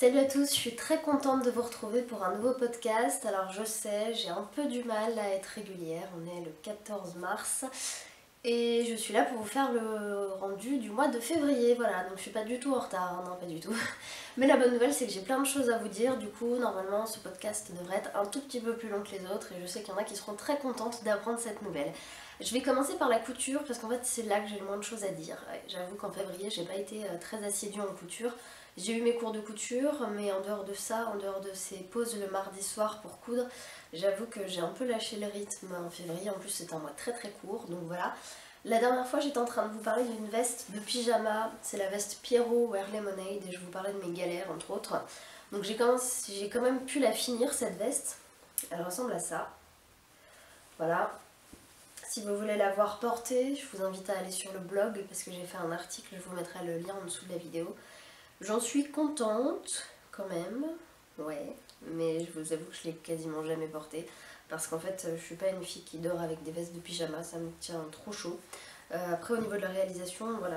Salut à tous, je suis très contente de vous retrouver pour un nouveau podcast. Alors je sais, j'ai un peu du mal à être régulière, on est le 14 mars et je suis là pour vous faire le rendu du mois de février, voilà, donc je suis pas du tout en retard, hein, non pas du tout. Mais la bonne nouvelle c'est que j'ai plein de choses à vous dire, du coup normalement ce podcast devrait être un tout petit peu plus long que les autres et je sais qu'il y en a qui seront très contentes d'apprendre cette nouvelle. Je vais commencer par la couture parce qu'en fait c'est là que j'ai le moins de choses à dire. J'avoue qu'en février j'ai pas été très assidue en couture. J'ai eu mes cours de couture, mais en dehors de ça, en dehors de ces pauses le mardi soir pour coudre, j'avoue que j'ai un peu lâché le rythme en février. En plus, c'est un mois très très court, donc voilà. La dernière fois, j'étais en train de vous parler d'une veste de pyjama. C'est la veste Pierrot Wear Lemonade et je vous parlais de mes galères, entre autres. Donc j'ai quand même pu la finir, cette veste. Elle ressemble à ça. Voilà. Si vous voulez la voir portée, je vous invite à aller sur le blog parce que j'ai fait un article, je vous mettrai le lien en dessous de la vidéo. J'en suis contente, quand même, ouais, mais je vous avoue que je l'ai quasiment jamais portée, parce qu'en fait, je suis pas une fille qui dort avec des vestes de pyjama, ça me tient trop chaud. Après, au niveau de la réalisation, voilà,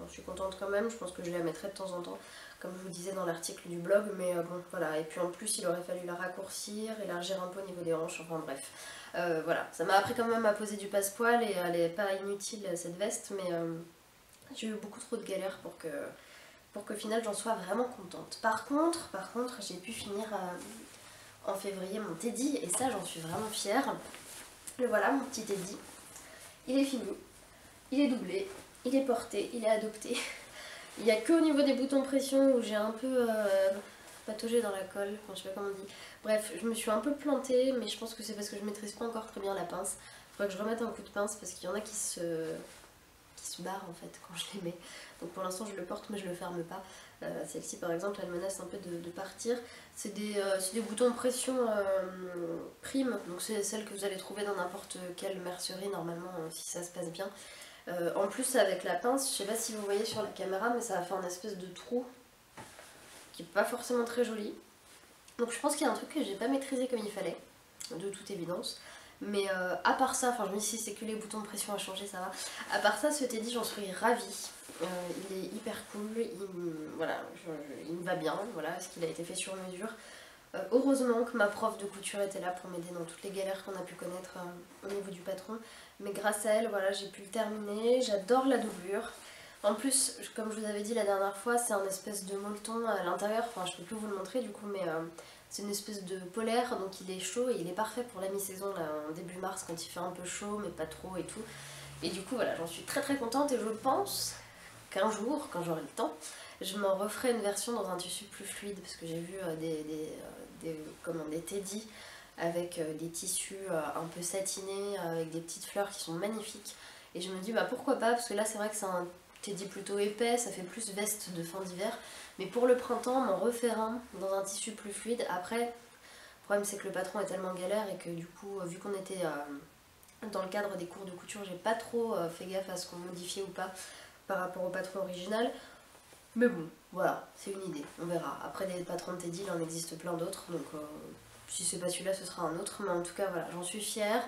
j'en suis contente quand même, je pense que je la mettrai de temps en temps, comme je vous disais dans l'article du blog, mais bon, voilà, et puis en plus, il aurait fallu la raccourcir, élargir un peu au niveau des hanches, enfin bref. Voilà, ça m'a appris quand même à poser du passepoil, et elle est pas inutile, cette veste, mais j'ai eu beaucoup trop de galères pour qu'au final j'en sois vraiment contente. Par contre j'ai pu finir en février mon teddy et ça j'en suis vraiment fière. Le voilà mon petit teddy. Il est fini, il est doublé, il est porté, il est adopté. Il n'y a que au niveau des boutons pression où j'ai un peu pataugé dans la colle, enfin, je sais pas comment on dit. Bref, je me suis un peu plantée, mais je pense que c'est parce que je maîtrise pas encore très bien la pince. Il faudrait que je remette un coup de pince parce qu'il y en a qui se barre en fait quand je les mets. Donc pour l'instant je le porte mais je le ferme pas. Celle-ci par exemple elle menace un peu de partir. C'est des boutons de pression prime, donc c'est celle que vous allez trouver dans n'importe quelle mercerie normalement si ça se passe bien. En plus avec la pince, je sais pas si vous voyez sur la caméra mais ça va faire une espèce de trou qui est pas forcément très joli. Donc je pense qu'il y a un truc que j'ai pas maîtrisé comme il fallait, de toute évidence. Mais à part ça, enfin je me dis si c'est que les boutons de pression à changer ça va. À part ça, ce teddy j'en suis ravie. Il est hyper cool, voilà, il me va bien, voilà, parce qu'il a été fait sur mesure. Heureusement que ma prof de couture était là pour m'aider dans toutes les galères qu'on a pu connaître au niveau du patron. Mais grâce à elle, voilà, j'ai pu le terminer. J'adore la doublure. En plus, comme je vous avais dit la dernière fois, c'est un espèce de molleton à l'intérieur. Enfin, je peux plus vous le montrer du coup, mais c'est une espèce de polaire, donc il est chaud et il est parfait pour la mi-saison, là, en début mars, quand il fait un peu chaud, mais pas trop et tout. Et du coup, voilà, j'en suis très très contente et je pense qu'un jour, quand j'aurai le temps, je m'en referai une version dans un tissu plus fluide, parce que j'ai vu des teddy avec des tissus un peu satinés, avec des petites fleurs qui sont magnifiques. Et je me dis, bah pourquoi pas, parce que là c'est vrai que c'est un teddy plutôt épais, ça fait plus veste de fin d'hiver. Mais pour le printemps, m'en refaire un dans un tissu plus fluide. Après, le problème c'est que le patron est tellement galère et que du coup, vu qu'on était dans le cadre des cours de couture, j'ai pas trop fait gaffe à ce qu'on modifiait ou pas par rapport au patron original. Mais bon, voilà, c'est une idée, on verra. Après des patrons de teddy, il en existe plein d'autres, donc si c'est pas celui-là, ce sera un autre. Mais en tout cas, voilà, j'en suis fière.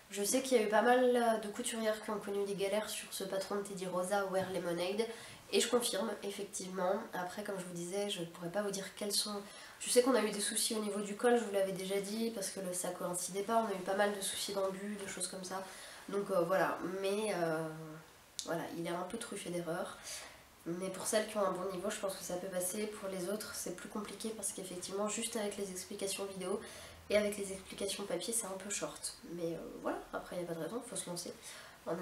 Je sais qu'il y a eu pas mal de couturières qui ont connu des galères sur ce patron de Teddy Rosa Wear Lemonade. Et je confirme, effectivement. Après, comme je vous disais, je ne pourrais pas vous dire quels sont... Je sais qu'on a eu des soucis au niveau du col, je vous l'avais déjà dit, parce que ça coïncidait pas. On a eu pas mal de soucis d'embus, de choses comme ça. Donc voilà, mais voilà, il est un peu truffé d'erreurs. Mais pour celles qui ont un bon niveau, je pense que ça peut passer. Pour les autres, c'est plus compliqué parce qu'effectivement, juste avec les explications vidéo et avec les explications papier, c'est un peu short. Mais voilà, après, il n'y a pas de raison, il faut se lancer. En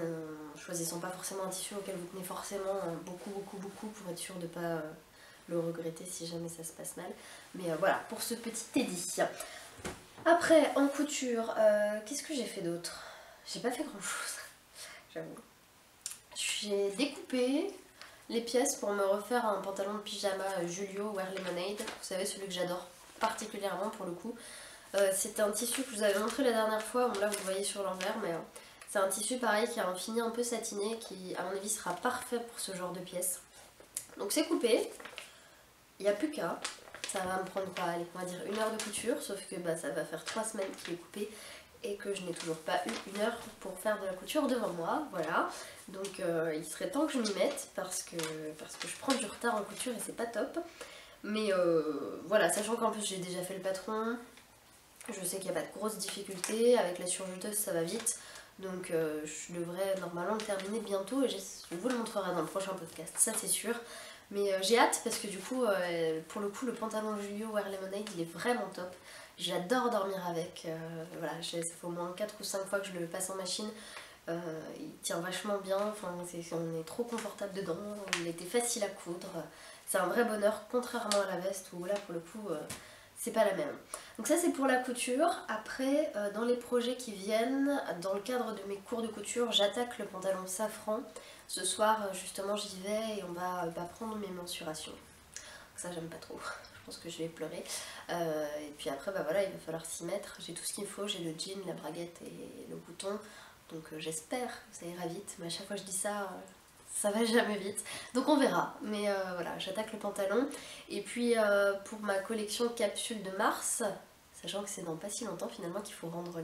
choisissant pas forcément un tissu auquel vous tenez forcément beaucoup pour être sûr de ne pas le regretter si jamais ça se passe mal. Mais voilà, pour ce petit teddy. Après, en couture, qu'est-ce que j'ai fait d'autre? J'ai pas fait grand chose, j'avoue. J'ai découpé les pièces pour me refaire un pantalon de pyjama Julio Wear Lemonade. Vous savez, celui que j'adore particulièrement pour le coup. C'est un tissu que je vous avais montré la dernière fois. Bon, là vous le voyez sur l'envers, mais c'est un tissu pareil qui a un fini un peu satiné qui à mon avis sera parfait pour ce genre de pièces. Donc c'est coupé, il n'y a plus qu'à. Ça va me prendre quoi, allez, on va dire 1 heure de couture, sauf que bah, ça va faire 3 semaines qu'il est coupé et que je n'ai toujours pas eu 1 heure pour faire de la couture devant moi, voilà. Donc il serait temps que je m'y mette parce que je prends du retard en couture et c'est pas top. Mais voilà, sachant qu'en plus j'ai déjà fait le patron, je sais qu'il n'y a pas de grosses difficultés, avec la surjeteuse ça va vite. Donc je devrais normalement le terminer bientôt et je vous le montrerai dans le prochain podcast, ça c'est sûr. Mais j'ai hâte parce que du coup, pour le coup, le pantalon Julio Wear Lemonade il est vraiment top. J'adore dormir avec, voilà, ça fait au moins 4 ou 5 fois que je le passe en machine. Il tient vachement bien, enfin, on est trop confortable dedans, il était facile à coudre. C'est un vrai bonheur, contrairement à la veste où là pour le coup c'est pas la même. Donc ça c'est pour la couture. Après dans les projets qui viennent, dans le cadre de mes cours de couture, j'attaque le pantalon safran. Ce soir justement j'y vais et on va prendre mes mensurations. Ça j'aime pas trop, je pense que je vais pleurer. Et puis après bah voilà, il va falloir s'y mettre. J'ai tout ce qu'il faut, j'ai le jean, la braguette et le bouton. Donc j'espère que ça ira vite, mais à chaque fois que je dis ça, ça va jamais vite. Donc on verra, mais voilà, j'attaque le pantalon. Et puis pour ma collection capsule de mars, sachant que c'est dans pas si longtemps finalement qu'il faut rendre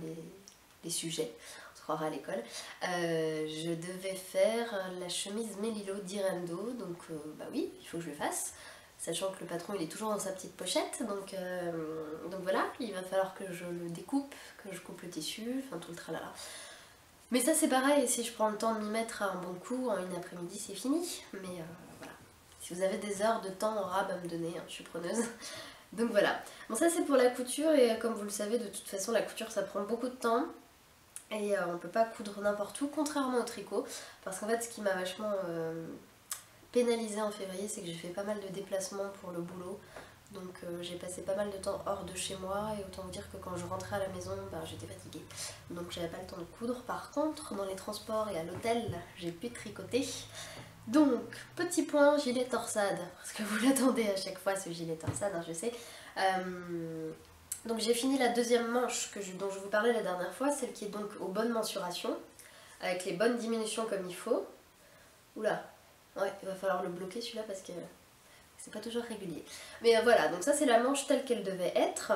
les sujets, on se croira à l'école, je devais faire la chemise Melilo d'Irendo, donc bah oui, il faut que je le fasse. Sachant que le patron il est toujours dans sa petite pochette, donc voilà, il va falloir que je le découpe, que je coupe le tissu, enfin tout le tralala. Mais ça c'est pareil, si je prends le temps de m'y mettre un bon coup, en une après-midi c'est fini. Mais voilà, si vous avez des heures de temps en rab à me donner, hein, je suis preneuse. Donc voilà, bon ça c'est pour la couture et comme vous le savez de toute façon la couture ça prend beaucoup de temps. Et on peut pas coudre n'importe où, contrairement au tricot. Parce qu'en fait ce qui m'a vachement pénalisée en février c'est que j'ai fait pas mal de déplacements pour le boulot. Donc j'ai passé pas mal de temps hors de chez moi et autant vous dire que quand je rentrais à la maison, j'étais fatiguée. Donc j'avais pas le temps de coudre. Par contre, dans les transports et à l'hôtel, j'ai pu tricoter. Donc, petit point, gilet torsade. Parce que vous l'attendez à chaque fois ce gilet torsade, hein, je sais. Donc j'ai fini la deuxième manche dont je vous parlais la dernière fois, celle qui est donc aux bonnes mensurations, avec les bonnes diminutions comme il faut. Oula, ouais, il va falloir le bloquer celui-là parce que c'est pas toujours régulier. Mais voilà, donc ça c'est la manche telle qu'elle devait être.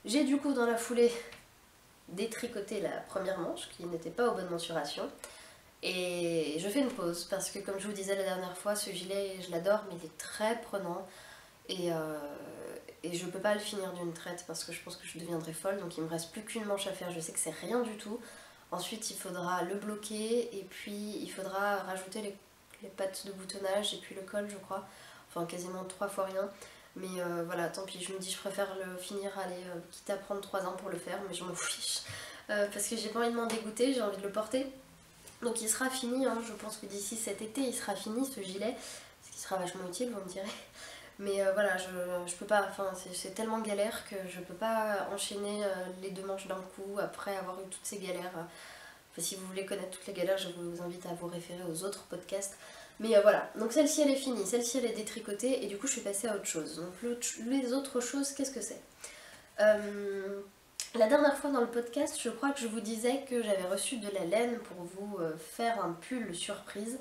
J'ai du coup dans la foulée détricoté la première manche qui n'était pas aux bonnes mensurations. Et je fais une pause parce que comme je vous disais la dernière fois, ce gilet je l'adore mais il est très prenant. Et je peux pas le finir d'une traite parce que je pense que je deviendrai folle. Donc il me reste plus qu'une manche à faire, je sais que c'est rien du tout. Ensuite il faudra le bloquer et puis il faudra rajouter les pattes de boutonnage et puis le col je crois. Enfin quasiment 3 fois rien. Mais voilà, tant pis, je me dis je préfère le finir, allez, quitte à prendre 3 ans pour le faire, mais je m'en fiche. Parce que j'ai pas envie de m'en dégoûter, j'ai envie de le porter. Donc il sera fini, hein, je pense que d'ici cet été il sera fini ce gilet. Ce qui sera vachement utile, vous me direz. Mais voilà, je peux pas, enfin c'est tellement galère que je peux pas enchaîner les 2 manches d'un coup après avoir eu toutes ces galères. Enfin, si vous voulez connaître toutes les galères, je vous invite à vous référer aux autres podcasts. Mais voilà, donc celle-ci elle est finie, celle-ci elle est détricotée et du coup je suis passée à autre chose. Donc les autres choses, qu'est-ce que c'est La dernière fois dans le podcast, je crois que je vous disais que j'avais reçu de la laine pour vous faire un pull surprise.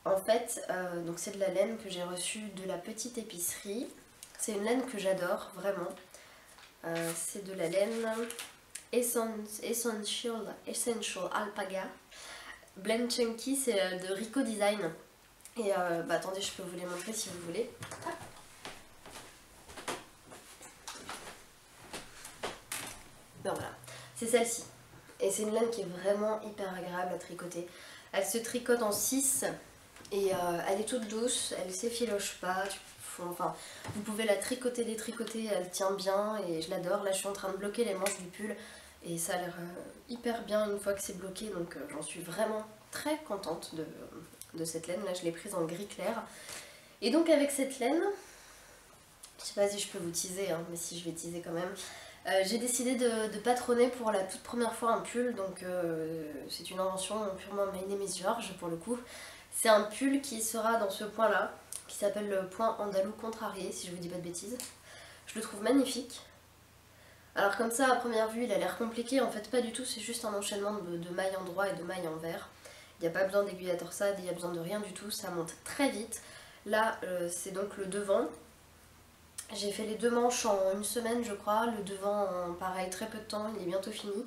En fait, donc c'est de la laine que j'ai reçue de la petite épicerie. C'est une laine que j'adore, vraiment. C'est de la laine Essential Alpaga. Blend Chunky, c'est de Rico Design. Et attendez, je peux vous les montrer si vous voulez. Ben voilà, c'est celle-ci. Et c'est une laine qui est vraiment hyper agréable à tricoter. Elle se tricote en 6 et elle est toute douce, elle s'effiloche pas. Enfin, vous pouvez la tricoter, détricoter, elle tient bien et je l'adore. Là, je suis en train de bloquer les manches du pull et ça a l'air hyper bien une fois que c'est bloqué. Donc j'en suis vraiment très contente de cette laine. Là, je l'ai prise en gris clair. Et donc avec cette laine, je sais pas si je peux vous teaser, hein, mais si je vais teaser quand même. J'ai décidé de patronner pour la toute première fois un pull, donc c'est une invention purement My Name is George pour le coup. C'est un pull qui sera dans ce point là, qui s'appelle le point andalou contrarié, si je vous dis pas de bêtises. Je le trouve magnifique. Alors comme ça à première vue il a l'air compliqué, en fait pas du tout, c'est juste un enchaînement de mailles en droit et de mailles en vert. Il n'y a pas besoin d'aiguille à torsade, il n'y a besoin de rien du tout, ça monte très vite. Là c'est donc le devant. J'ai fait les 2 manches en une semaine je crois, le devant en pareil très peu de temps, il est bientôt fini.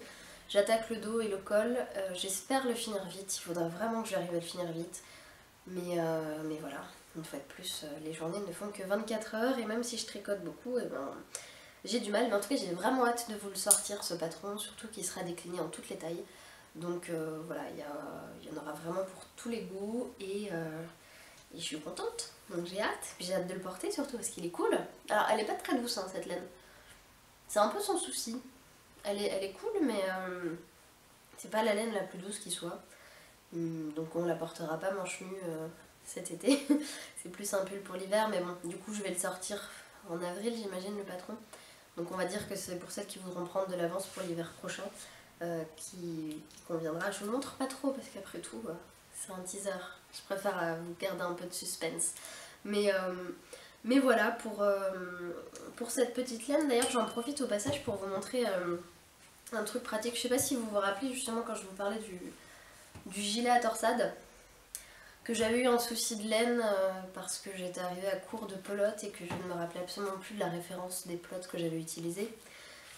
J'attaque le dos et le col, j'espère le finir vite, il faudra vraiment que j'arrive à le finir vite. Mais voilà, Une fois de plus, les journées ne font que 24 heures et même si je tricote beaucoup, et ben, j'ai du mal. Mais en tout cas, j'ai vraiment hâte de vous le sortir, ce patron, surtout qu'il sera décliné en toutes les tailles. Donc voilà, il y en aura vraiment pour tous les goûts et je suis contente. Donc j'ai hâte. Puis j'ai hâte de le porter surtout parce qu'il est cool. Alors elle est pas très douce hein, cette laine. C'est un peu son souci. Elle est cool mais c'est pas la laine la plus douce qui soit. Donc on la portera pas manche nue cet été. C'est plus un pull pour l'hiver mais bon, du coup je vais le sortir en avril j'imagine le patron. Donc on va dire que c'est pour celles qui voudront prendre de l'avance pour l'hiver prochain. Qui conviendra. Je vous montre pas trop parce qu'après tout c'est un teaser. Je préfère vous garder un peu de suspense. Mais voilà pour cette petite laine. D'ailleurs j'en profite au passage pour vous montrer un truc pratique. Je sais pas si vous vous rappelez justement quand je vous parlais du gilet à torsade. Que j'avais eu un souci de laine parce que j'étais arrivée à court de pelote et que je ne me rappelais absolument plus de la référence des pelotes que j'avais utilisées.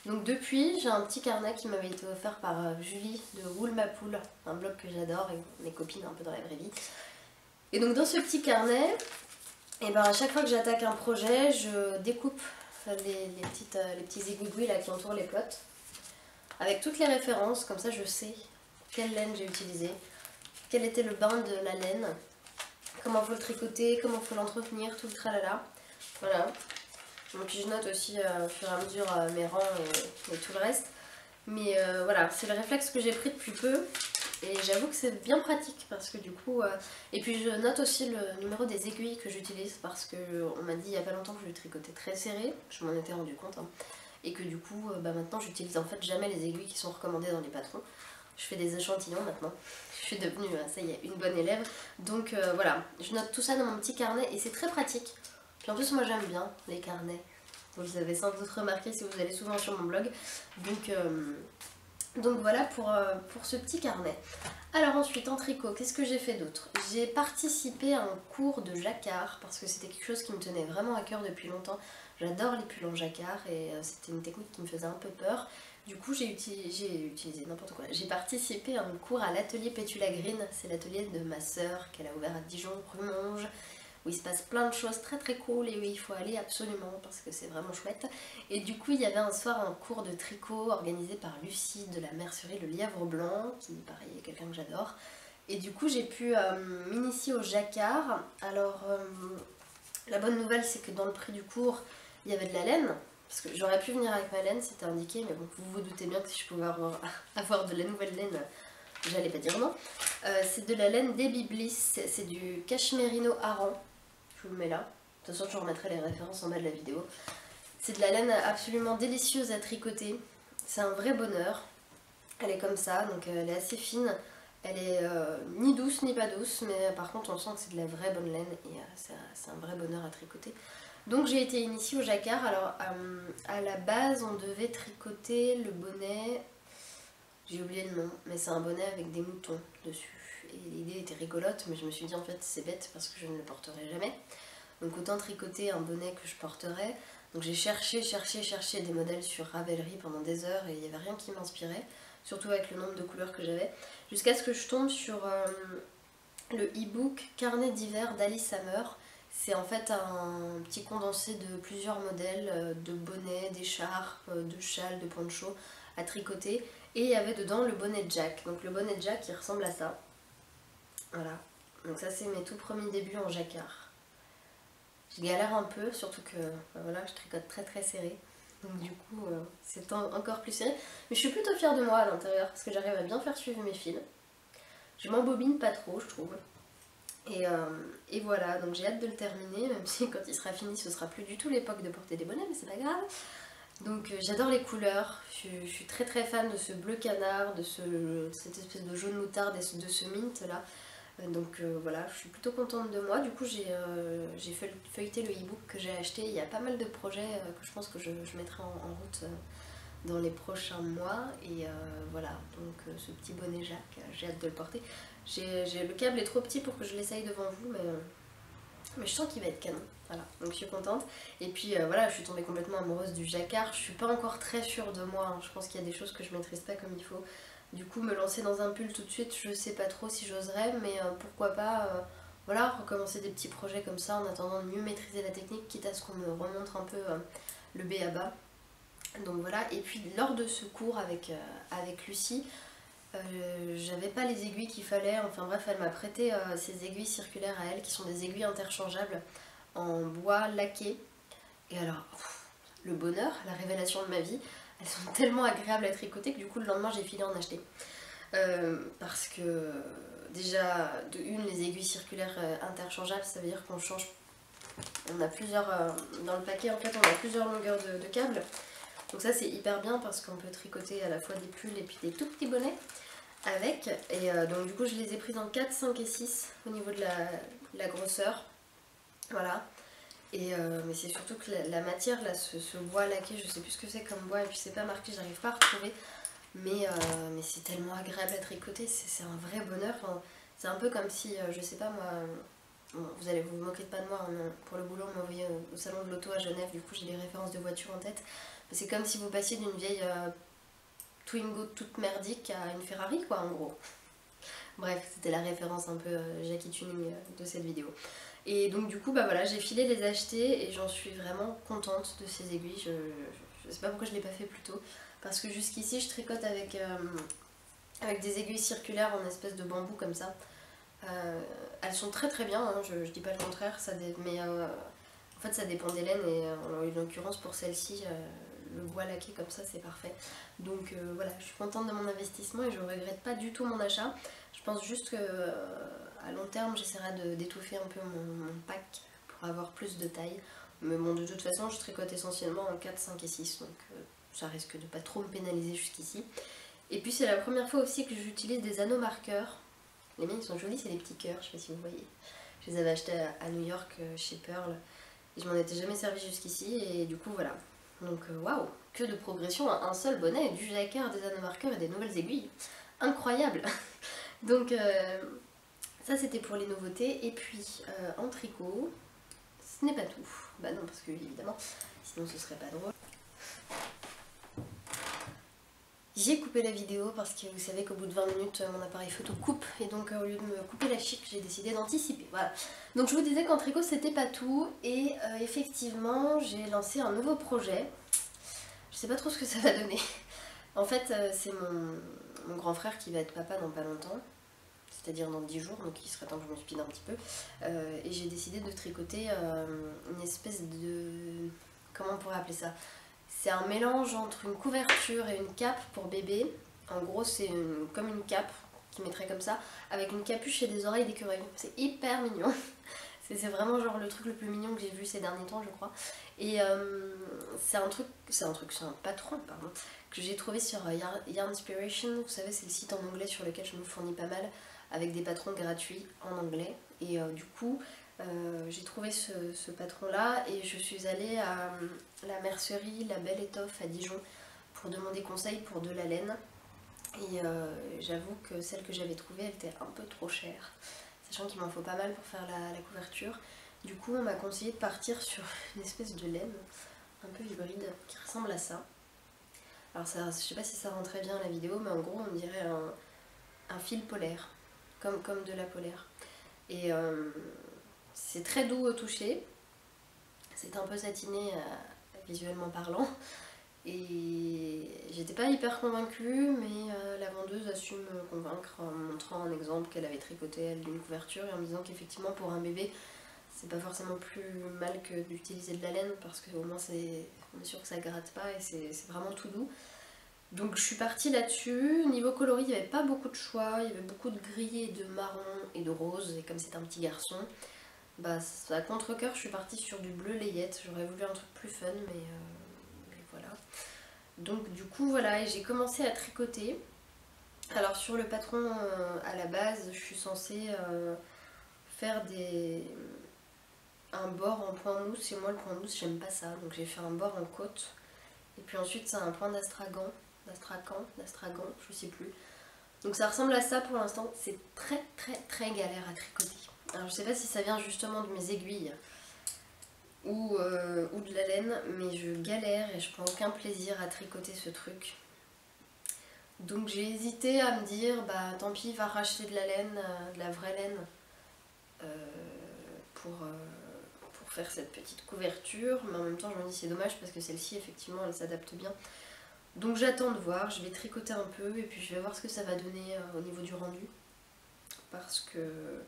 Donc depuis, j'ai un petit carnet qui m'avait été offert par Julie de Roule ma poule, un blog que j'adore et mes copines un peu dans la vraie vie. Et donc dans ce petit carnet, et ben à chaque fois que j'attaque un projet, je découpe les petits aiguilles là qui entourent les plots avec toutes les références, comme ça je sais quelle laine j'ai utilisée, quel était le bain de la laine, comment faut le tricoter, comment faut l'entretenir, tout le tralala. Voilà. Donc je note aussi au fur et à mesure mes rangs et tout le reste. Mais voilà, c'est le réflexe que j'ai pris depuis peu. Et j'avoue que c'est bien pratique parce que du coup... Et puis je note aussi le numéro des aiguilles que j'utilise parce qu'on m'a dit il y a pas longtemps que je tricotais très serré. Je m'en étais rendu compte. Hein. Et que du coup, maintenant j'utilise en fait jamais les aiguilles qui sont recommandées dans les patrons. Je fais des échantillons maintenant. Je suis devenue, ça y est, une bonne élève. Donc voilà, je note tout ça dans mon petit carnet et c'est très pratique. Puis en plus moi j'aime bien les carnets. Vous avez sans doute remarqué si vous allez souvent sur mon blog. Donc voilà pour ce petit carnet. Alors ensuite en tricot, qu'est-ce que j'ai fait d'autre? J'ai participé à un cours de jacquard parce que c'était quelque chose qui me tenait vraiment à cœur depuis longtemps. J'adore les pulls en jacquard et c'était une technique qui me faisait un peu peur. Du coup j'ai utilisé n'importe quoi. J'ai participé à un cours à l'atelier Pétula Green. C'est l'atelier de ma sœur qu'elle a ouvert à Dijon, rue Monge, où il se passe plein de choses très très cool et où il faut aller absolument parce que c'est vraiment chouette. Et du coup il y avait un soir un cours de tricot organisé par Lucie de la mercerie Le Lièvre Blanc, qui pareil est quelqu'un que j'adore. Et du coup j'ai pu m'initier au jacquard. Alors la bonne nouvelle c'est que dans le prix du cours il y avait de la laine. Parce que j'aurais pu venir avec ma laine, c'était indiqué, mais bon, vous vous doutez bien que si je pouvais avoir de la nouvelle laine, j'allais pas dire non. C'est de la laine Baby Bliss, c'est du cachemérino Aran. Je vous le mets là. De toute façon, je remettrai les références en bas de la vidéo. C'est de la laine absolument délicieuse à tricoter. C'est un vrai bonheur. Elle est comme ça, donc elle est assez fine. Elle est ni douce ni pas douce, mais par contre on sent que c'est de la vraie bonne laine et c'est un vrai bonheur à tricoter. Donc j'ai été initiée au jacquard. Alors à la base on devait tricoter le bonnet, j'ai oublié le nom, mais c'est un bonnet avec des moutons dessus. Et l'idée était rigolote, mais je me suis dit en fait c'est bête parce que je ne le porterai jamais. Donc autant tricoter un bonnet que je porterai. Donc j'ai cherché des modèles sur Ravelry pendant des heures et il n'y avait rien qui m'inspirait. Surtout avec le nombre de couleurs que j'avais. Jusqu'à ce que je tombe sur le e-book Carnet d'hiver d'Alice Hammer. C'est en fait un petit condensé de plusieurs modèles de bonnets, d'écharpes, de châles, de ponchos à tricoter. Et il y avait dedans le bonnet de Jack. Donc le bonnet de Jack il ressemble à ça. Voilà. Donc ça c'est mes tout premiers débuts en jacquard. Je galère un peu, surtout que voilà, je tricote très très serré. Donc du coup c'est encore plus serré. Mais je suis plutôt fière de moi à l'intérieur parce que j'arrive à bien faire suivre mes fils. Je m'embobine pas trop je trouve. Et voilà, donc j'ai hâte de le terminer, même si quand il sera fini ce sera plus du tout l'époque de porter des bonnets, mais c'est pas grave. Donc j'adore les couleurs, je suis très très fan de ce bleu canard, de cette espèce de jaune moutarde et de ce mint là. Donc voilà, je suis plutôt contente de moi. Du coup j'ai feuilleté le e-book que j'ai acheté. Il y a pas mal de projets que je pense que je mettrai en route dans les prochains mois. Et voilà, donc ce petit bonnet Jacques, j'ai hâte de le porter. Le câble est trop petit pour que je l'essaye devant vous, mais je sens qu'il va être canon. Voilà, donc je suis contente. Et puis voilà, je suis tombée complètement amoureuse du jacquard. Je suis pas encore très sûre de moi, hein. Je pense qu'il y a des choses que je maîtrise pas comme il faut. Du coup, me lancer dans un pull tout de suite, je sais pas trop si j'oserais, mais pourquoi pas voilà, recommencer des petits projets comme ça en attendant de mieux maîtriser la technique, quitte à ce qu'on me remontre un peu le B à bas. Donc voilà, et puis lors de ce cours avec Lucie, j'avais pas les aiguilles qu'il fallait, enfin bref, elle m'a prêté ces aiguilles circulaires à elle, qui sont des aiguilles interchangeables en bois laqué. Et alors, le bonheur, la révélation de ma vie, elles sont tellement agréables à tricoter que du coup le lendemain j'ai filé en acheter. Parce que déjà, de une, les aiguilles circulaires interchangeables, ça veut dire qu'on change, on a plusieurs, dans le paquet en fait on a plusieurs longueurs de câbles. Donc ça c'est hyper bien parce qu'on peut tricoter à la fois des pulls et puis des tout petits bonnets avec. Et donc du coup je les ai prises en 4, 5 et 6 au niveau de la grosseur. Voilà. Et mais c'est surtout que la matière là, ce bois laqué, je sais plus ce que c'est comme bois et puis c'est pas marqué, j'arrive pas à retrouver. Mais c'est tellement agréable à tricoter, c'est un vrai bonheur. Enfin, c'est un peu comme si, je sais pas moi, bon, vous allez vous moquer pas de moi, hein, pour le boulot on m'a envoyé au salon de l'auto à Genève, du coup j'ai les références de voitures en tête. C'est comme si vous passiez d'une vieille Twingo toute merdique à une Ferrari quoi en gros. Bref, c'était la référence un peu Jackie Tuning de cette vidéo. Et donc du coup bah voilà, j'ai filé les acheter et j'en suis vraiment contente de ces aiguilles. Je sais pas pourquoi je l'ai pas fait plus tôt. Parce que jusqu'ici je tricote avec des aiguilles circulaires en espèce de bambou comme ça. Elles sont très très bien, hein, je dis pas le contraire, mais en fait ça dépend des laines et en l'occurrence pour celle-ci, le bois laqué comme ça c'est parfait. Donc voilà, je suis contente de mon investissement et je regrette pas du tout mon achat. Je pense juste que à long terme j'essaierai d'étouffer un peu mon pack pour avoir plus de taille. Mais bon, de toute façon je tricote essentiellement en 4, 5 et 6, donc ça risque de pas trop me pénaliser jusqu'ici. Et puis c'est la première fois aussi que j'utilise des anneaux marqueurs. Les miens ils sont jolis, c'est des petits cœurs, je sais pas si vous voyez. Je les avais achetés à New York chez Pearl et je m'en étais jamais servi jusqu'ici et du coup voilà. Donc waouh, que de progression, un seul bonnet, du jacquard, des anneaux marqueurs et des nouvelles aiguilles. Incroyable. Donc ça c'était pour les nouveautés. Et puis en tricot, ce n'est pas tout. Bah non parce que évidemment, sinon ce serait pas drôle. J'ai coupé la vidéo parce que vous savez qu'au bout de 20 minutes mon appareil photo coupe et donc au lieu de me couper la chic j'ai décidé d'anticiper. Voilà. Donc je vous disais qu'en tricot c'était pas tout et effectivement j'ai lancé un nouveau projet. Je sais pas trop ce que ça va donner. En fait c'est mon grand frère qui va être papa dans pas longtemps, c'est-à-dire dans 10 jours, donc il serait temps que je me speed un petit peu. Et j'ai décidé de tricoter une espèce de... comment on pourrait appeler ça ? C'est un mélange entre une couverture et une cape pour bébé. En gros, c'est comme une cape qui mettrait comme ça, avec une capuche et des oreilles d'écureuil. C'est hyper mignon. C'est vraiment genre le truc le plus mignon que j'ai vu ces derniers temps, je crois. Et c'est un patron, pardon, que j'ai trouvé sur Yarnspiration. Vous savez, c'est le site en anglais sur lequel je me fournis pas mal, avec des patrons gratuits en anglais. Et du coup... j'ai trouvé ce patron là et je suis allée à la mercerie La Belle Étoffe à Dijon pour demander conseil pour de la laine et j'avoue que celle que j'avais trouvée elle était un peu trop chère, sachant qu'il m'en faut pas mal pour faire la couverture. Du coup on m'a conseillé de partir sur une espèce de laine un peu hybride qui ressemble à ça. Alors ça, je sais pas si ça rend très bien à la vidéo mais en gros on dirait un fil polaire, comme de la polaire. Et c'est très doux au toucher, c'est un peu satiné visuellement parlant et j'étais pas hyper convaincue mais la vendeuse a su me convaincre en me montrant un exemple qu'elle avait tricoté elle d'une couverture et en me disant qu'effectivement pour un bébé c'est pas forcément plus mal que d'utiliser de la laine parce qu'au moins on est sûr que ça gratte pas et c'est vraiment tout doux. Donc je suis partie là-dessus. Niveau coloris il n'y avait pas beaucoup de choix, il y avait beaucoup de gris et de marron et de rose et comme c'est un petit garçon, bah à contre-cœur je suis partie sur du bleu layette, j'aurais voulu un truc plus fun mais voilà. Donc du coup voilà, et j'ai commencé à tricoter. Alors sur le patron à la base je suis censée faire un bord en point mousse et moi le point mousse j'aime pas ça, donc j'ai fait un bord en côte et puis ensuite c'est un point d'astragan, je sais plus. Donc ça ressemble à ça pour l'instant, c'est très très très galère à tricoter. Alors je sais pas si ça vient justement de mes aiguilles ou de la laine, mais je galère et je prends aucun plaisir à tricoter ce truc. Donc j'ai hésité à me dire, bah tant pis, va racheter de la laine, de la vraie laine, pour faire cette petite couverture, mais en même temps je me dis c'est dommage parce que celle-ci effectivement elle s'adapte bien. Donc j'attends de voir, je vais tricoter un peu et puis je vais voir ce que ça va donner au niveau du rendu. Parce que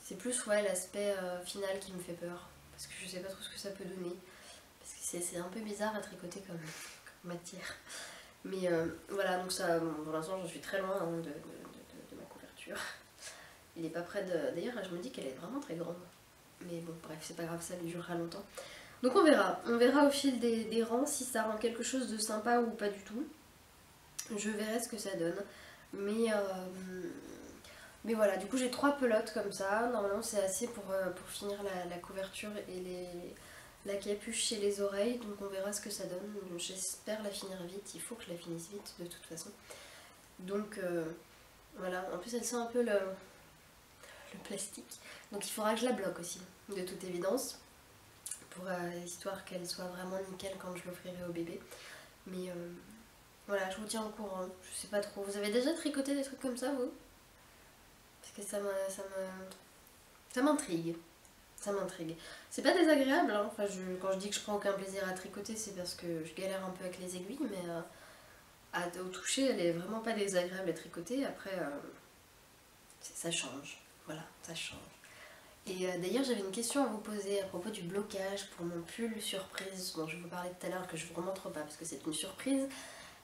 c'est plus l'aspect final qui me fait peur. Parce que je sais pas trop ce que ça peut donner. Parce que c'est un peu bizarre à tricoter comme matière. Mais voilà, donc ça, bon, pour l'instant j'en suis très loin de ma couverture. Il est pas près de... D'ailleurs je me dis qu'elle est vraiment très grande. Mais bon bref, c'est pas grave, ça durera longtemps. Donc on verra au fil des rangs si ça rend quelque chose de sympa ou pas du tout. Je verrai ce que ça donne. Mais voilà, du coup j'ai 3 pelotes comme ça. Normalement c'est assez pour finir la couverture et la capuche et les oreilles. Donc on verra ce que ça donne. J'espère la finir vite. Il faut que je la finisse vite de toute façon. Donc voilà, en plus elle sent un peu le plastique. Donc il faudra que je la bloque aussi, de toute évidence. Pour histoire qu'elle soit vraiment nickel quand je l'offrirai au bébé. Mais voilà, je vous tiens au courant. Je sais pas trop. Vous avez déjà tricoté des trucs comme ça, vous? Parce que ça m'intrigue. Ça m'intrigue. C'est pas désagréable, hein. Enfin, quand je dis que je prends aucun plaisir à tricoter, c'est parce que je galère un peu avec les aiguilles, mais au toucher, elle est vraiment pas désagréable à tricoter. Après, ça change. Voilà, ça change. Et d'ailleurs, j'avais une question à vous poser à propos du blocage pour mon pull surprise dont je vous parlais tout à l'heure, que je vous remontre pas parce que c'est une surprise.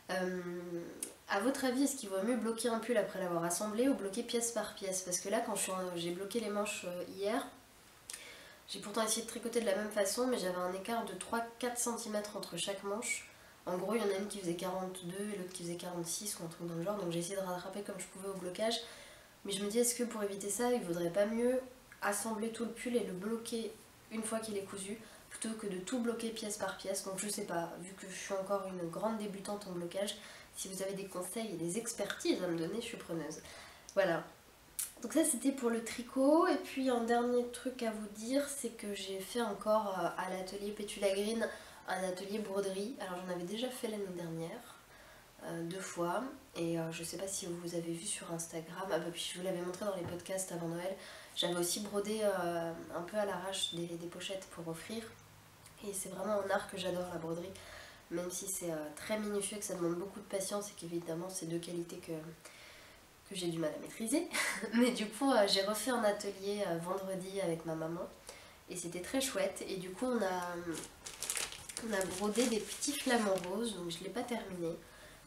À votre avis, est-ce qu'il vaut mieux bloquer un pull après l'avoir assemblé ou bloquer pièce par pièce? Parce que là, quand j'ai bloqué les manches hier, j'ai pourtant essayé de tricoter de la même façon, mais j'avais un écart de 3-4 cm entre chaque manche. En gros, il y en a une qui faisait 42 et l'autre qui faisait 46 ou un truc dans le genre, donc j'ai essayé de rattraper comme je pouvais au blocage. Mais je me dis, est-ce que pour éviter ça, il vaudrait pas mieux assembler tout le pull et le bloquer une fois qu'il est cousu, plutôt que de tout bloquer pièce par pièce? Donc je sais pas, vu que je suis encore une grande débutante en blocage, si vous avez des conseils et des expertises à me donner, je suis preneuse. Voilà. Donc ça c'était pour le tricot. Et puis un dernier truc à vous dire, c'est que j'ai fait encore à l'atelier Pétula Green un atelier broderie. Alors j'en avais déjà fait l'année dernière, 2 fois. Et je sais pas si vous avez vu sur Instagram, puis je vous l'avais montré dans les podcasts avant Noël. J'avais aussi brodé un peu à l'arrache des pochettes pour offrir. Et c'est vraiment un art que j'adore, la broderie. Même si c'est très minutieux, que ça demande beaucoup de patience et qu'évidemment c'est 2 qualités que j'ai du mal à maîtriser. Mais du coup j'ai refait un atelier vendredi avec ma maman. Et c'était très chouette. Et du coup on a brodé des petits flamants roses. Donc je ne l'ai pas terminé.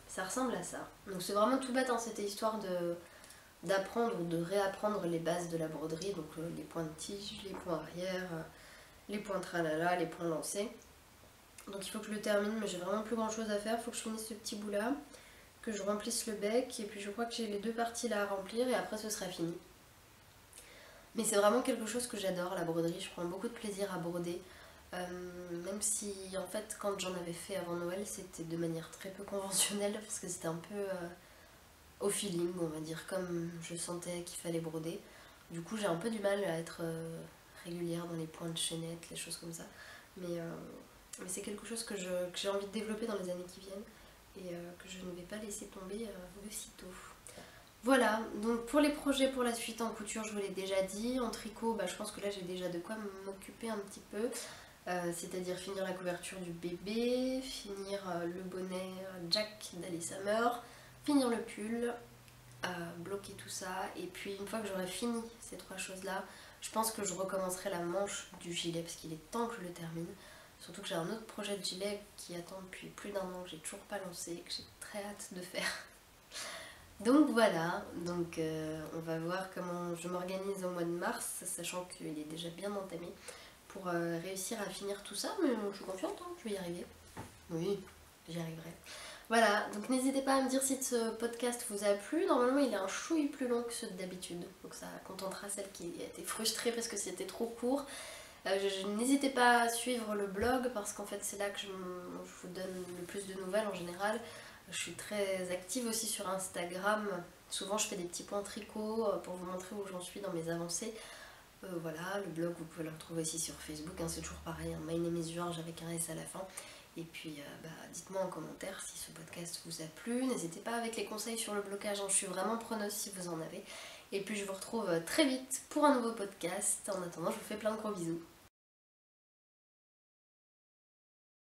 Ça ressemble à ça. Donc c'est vraiment tout bête, hein. C'était histoire d'apprendre ou de réapprendre les bases de la broderie, donc les points de tige, les points arrière, les points tralala, les points lancés. Donc il faut que je le termine, mais j'ai vraiment plus grand chose à faire. Il faut que je finisse ce petit bout là, que je remplisse le bec, et puis je crois que j'ai les 2 parties là à remplir, et après ce sera fini. Mais c'est vraiment quelque chose que j'adore, la broderie. Je prends beaucoup de plaisir à broder. Même si en fait quand j'en avais fait avant Noël, c'était de manière très peu conventionnelle, parce que c'était un peu au feeling, on va dire, comme je sentais qu'il fallait broder. Du coup j'ai un peu du mal à être régulière dans les points de chaînette, les choses comme ça. Mais c'est quelque chose que j'ai envie de développer dans les années qui viennent, et que je ne vais pas laisser tomber de sitôt. Voilà, donc pour les projets pour la suite en couture, je vous l'ai déjà dit. En tricot, je pense que là j'ai déjà de quoi m'occuper un petit peu. C'est-à-dire finir la couverture du bébé, finir le bonnet Jack d'Alice Hammer, finir le pull, bloquer tout ça. Et puis une fois que j'aurai fini ces 3 choses-là, je pense que je recommencerai la manche du gilet parce qu'il est temps que je le termine. Surtout que j'ai un autre projet de gilet qui attend depuis plus d'1 an, que j'ai toujours pas lancé et que j'ai très hâte de faire. Donc voilà, on va voir comment je m'organise au mois de mars, sachant qu'il est déjà bien entamé, pour réussir à finir tout ça, mais je suis confiante, hein, je vais y arriver. Oui, j'y arriverai. Voilà, donc n'hésitez pas à me dire si ce podcast vous a plu. Normalement il est un chouille plus long que ceux d'habitude, donc ça contentera celle qui a été frustrée parce que c'était trop court. N'hésitez pas à suivre le blog parce qu'en fait c'est là que je vous donne le plus de nouvelles en général. Je suis très active aussi sur Instagram. Souvent je fais des petits points tricot pour vous montrer où j'en suis dans mes avancées. Voilà, le blog vous pouvez le retrouver aussi sur Facebook, hein, c'est toujours pareil, hein, My Name is George avec un S à la fin. Et puis dites-moi en commentaire si ce podcast vous a plu. N'hésitez pas avec les conseils sur le blocage, je suis vraiment preneuse si vous en avez. Et puis je vous retrouve très vite pour un nouveau podcast. En attendant, je vous fais plein de gros bisous.